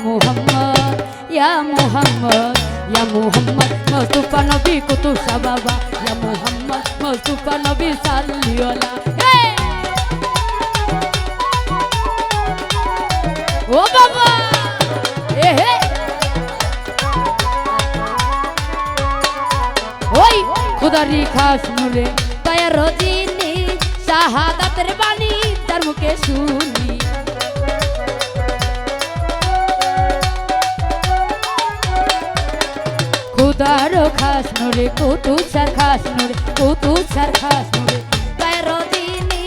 মুহাম্মদ ইয়া মুহাম্মদ ইয়া মুহাম্মদ মুস্তাফা নবী কুতুব শাহ বাবা ইয়া মুহাম্মদ মুস্তাফা নবী সাল্লি আলা ও বাবা এ হে ওই খুদারি খাস নূরে তায়া রজিনি শাহাদাতের বাণী তার মুখে শুনি খুদারো খাস নূরে কুতুব শাহ খাস নূরে কুতুব শাহ খাস নূরে তায়া রজিনি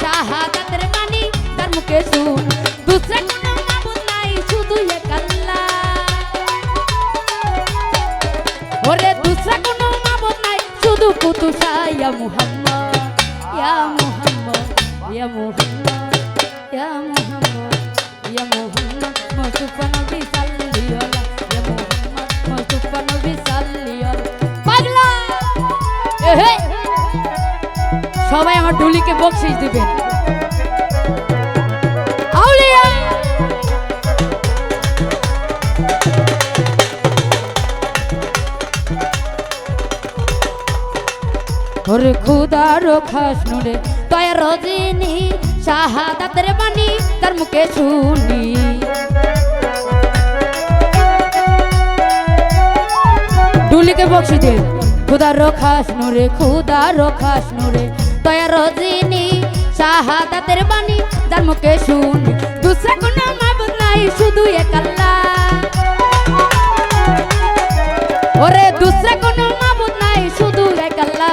শাহাদাতের বাণী তার মুখে শুনি দুসরা কোনো মাবুদ নাই শুধু এক আল্লাহ ওরে দুসরা কোনো মাবুদ নাই শুধু কুতুব শাহ ইয়া মুহাম্মদ ইয়া মুহাম্মদ ইয়া মুহাম্মদ ইয়া মুহাম্মদ ইয়া মুহাম্মদ মুস্তাফা নবী সাল্লি আলা ইয়া মুহাম্মদ মুস্তাফা নবী সাল্লি আলা পাগলা এহে সবাই আমার ঢুলিকে বকশিশ দিবেন আউলিয়া ওরে খুদারো খাস নূরে তয়া রজিনি শাহাদাতের বাণী তার মুখে শুনি ডুলিকে বকশি দে খুদারো খাস নূরে তয়া রজিনি শাহাদাতের বাণী তার মুখে শুনি দুসরা কোনো মাবুদ নাই শুধু এক আল্লাহ ওরে দুসরা কোনো মাবুদ নাই শুধু এক আল্লাহ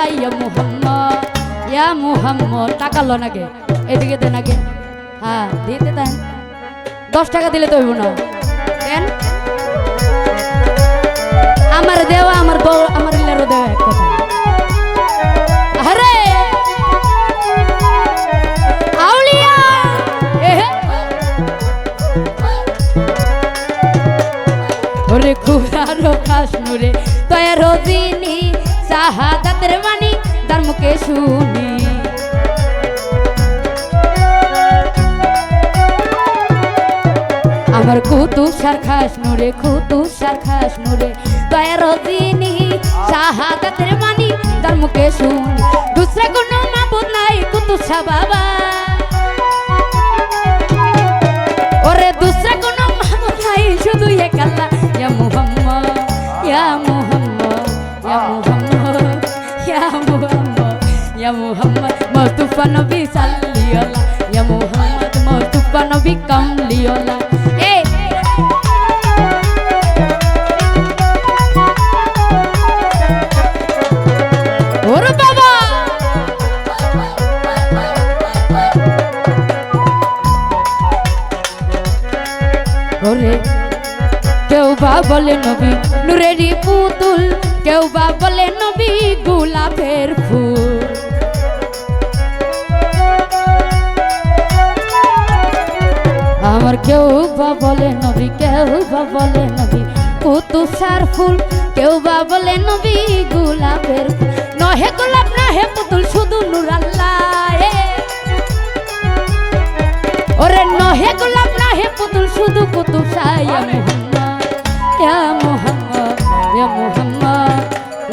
ইয়া মুহাম্মদ টাকা লো নাকি এদিকে দেন আগে হ্যাঁ দিতে দেন 10 টাকা দিলে তো হইব না দেন আমার দেওয়া আমার বউ আমার ইলারও দেওয়া এক কথা আরে আউলিয়া এহে ওরে খুদারো খাস নূরে তয়া রজিনি শাহাদাতের বাণী তার মুখে শুনি আমার কুতুব শাহ খাস নূরে তয়া রজিনি শাহাদাতের বাণী তার মুখে শুনি দুসরা কোনো মাবুদ নাই কুতুব শাহ বাবা ওরে দুসরা কোনো মাবুদ নাই শুধু এক আল্লাহ ইয়া মুহাম্মদ ইয়া মুহাম্মদ ইয়া মুহাম্মদ ইয়া মুহাম্মদ ইয়া মুহাম্মদ মুস্তাফা নবী সাল্লি আলা ইয়া মুহাম্মদ মুস্তাফা নবী কামলি আলা এই ওরে বাবা ওরে কেউ বা বলে নবী নূরেরই পুতুল কেউ বা বলে নবী গোলাপের ফুল আমার কেউ বা বলে নবী কুতুব শাহর ফুল কেউ বা বলে নবী গোলাপের ফুল নহে গোলাপ নহে পুতুল শুধু নূর আল্লাহ ওরে নহে গোলাপ নহে পুতুল শুধু কুতুব শাহ ইয়া মুহাম্মদ ইয়া মুহাম্মদ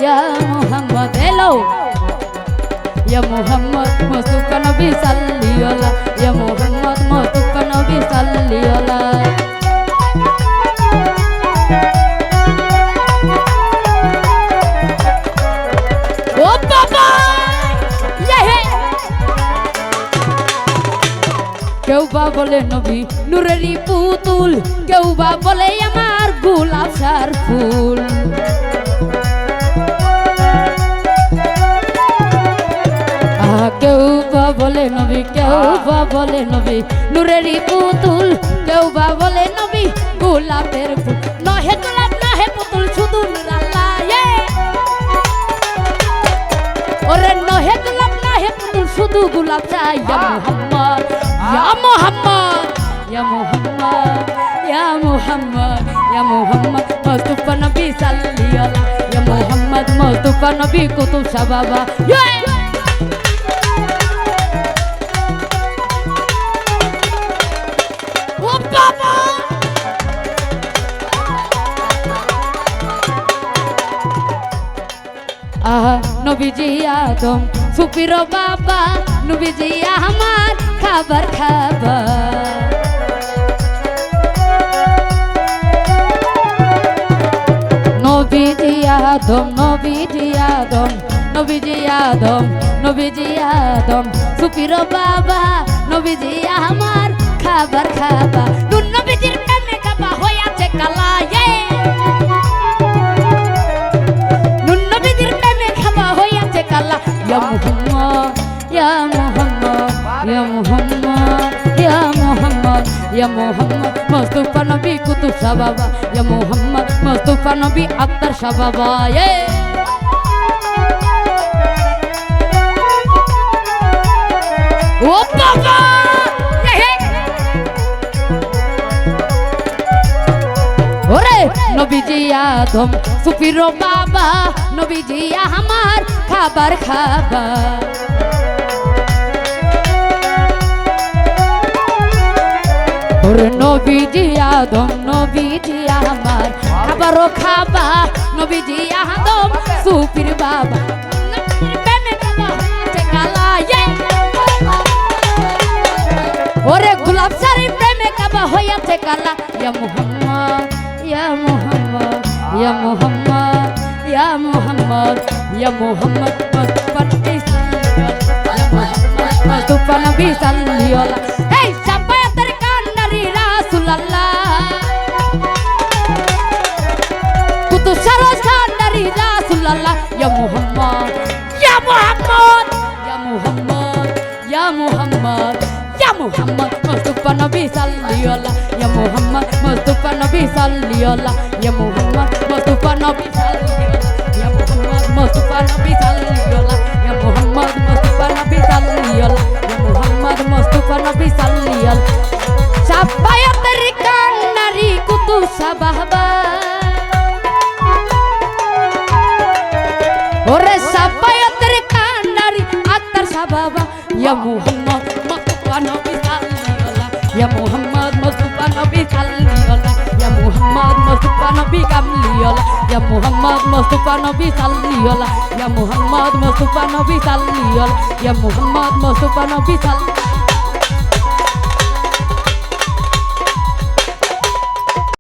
ইয়া মুহাম্মদ এলো ইয়া মুহাম্মদ মুস্তাফা নবী সাল্লি আলা ইয়া মুহাম্মদ মুস্তাফা নবী সাল্লি আলা ও বাবা ইয়ে কেউ বা বলে নবী নূরেরই পুতুল কেউ বা বলে আমার গোলাপ শাহর ফুল কেউ বা বলে নবী নূরেরই পুতুল কেউ বা বলে নবী গোলাপের ফুল নহে গোলাপ নহে পুতুল শুধু নূর আল্লাহ ওরে নহে গোলাপ নহে পুতুল শুধু গোলাপ শাহ ইয়া মুহাম্মদ ইয়া মুহাম্মদ ইয়া মুহাম্মদ ইয়া মুহাম্মদ ইয়া মুহাম্মদ মুস্তাফা নবী সাল্লি আলা ইয়া মুহাম্মদ মুস্তাফা নবী কুতুব শাহ বাবা ও বাবা আহা নবীজি আদম সুপির বাবা নবীজি আমার খাবার খাবার নবীজি আদম নবীজি আদম নবীজি আদম নবীজি আদম সুপির বাবা নবীজি আমার খাবার খাবার নুন নবীজির প্রেমে কাবা হইয়াছে কালা নুন নবীজির প্রেমে খাবা হইয়াছে কালা ইয়া মুহাম্মদ ইয়া মুহাম্মদ ইয়া মুহাম্মদ ইয়া মুহাম্মদ ইয়া মুহাম্মদ মুস্তাফা নবী কুতুব শাহ বাবা ইয়া মুহাম্মদ মুস্তাফা নবী আক্তার শাহ বাবা ও বাবা ওরে নবীজি আদম সুফির বাবা নবীজি আমার খাবার খাবার ওরে নবীজি আদম নবীজি আমার খাবারও খাবা নবীজি আদম সুফির বাবা ওরে গোলাপ সারি প্রেমে কাবা হইয়াছে কালা ইয়া মুহাম্মদ ইয়া মুহাম্মদ ইয়া মুহাম্মদ ইয়া মুহাম্মদ ইয়া মুহাম্মদ মুস্তাফা নবী সাল্লাল্লাহু এই শাফায়াতের কান্ডারি রাসূলুল্লাহ কুতুব শাহ কান্ডারি রাসূলুল্লাহ ইয়া মুহাম্মদ ইয়া মুহাম্মদ ইয়া মুহাম্মদ ইয়া Muhammad Ya Muhammad Mustafa Nabi Sallallahu Ya Muhammad Mustafa Nabi Sallallahu Ya Muhammad Mustafa Nabi Sallallahu Ya Muhammad Mustafa Nabi Sallallahu Ya Muhammad Mustafa Nabi Sallallahu Ya Muhammad Mustafa Nabi Sallallahu Safayater kanari kutu sabahba Ore safayater kanari aktar sababa Ya Muhammad Nabi sallallahu ya Muhammad Mustafa Nabi sallallahu ya Muhammad Mustafa Nabi kamliyola ya Muhammad Mustafa Nabi sallallahu ya Muhammad Mustafa Nabi sallallahu ya Muhammad Mustafa Nabi sallallahu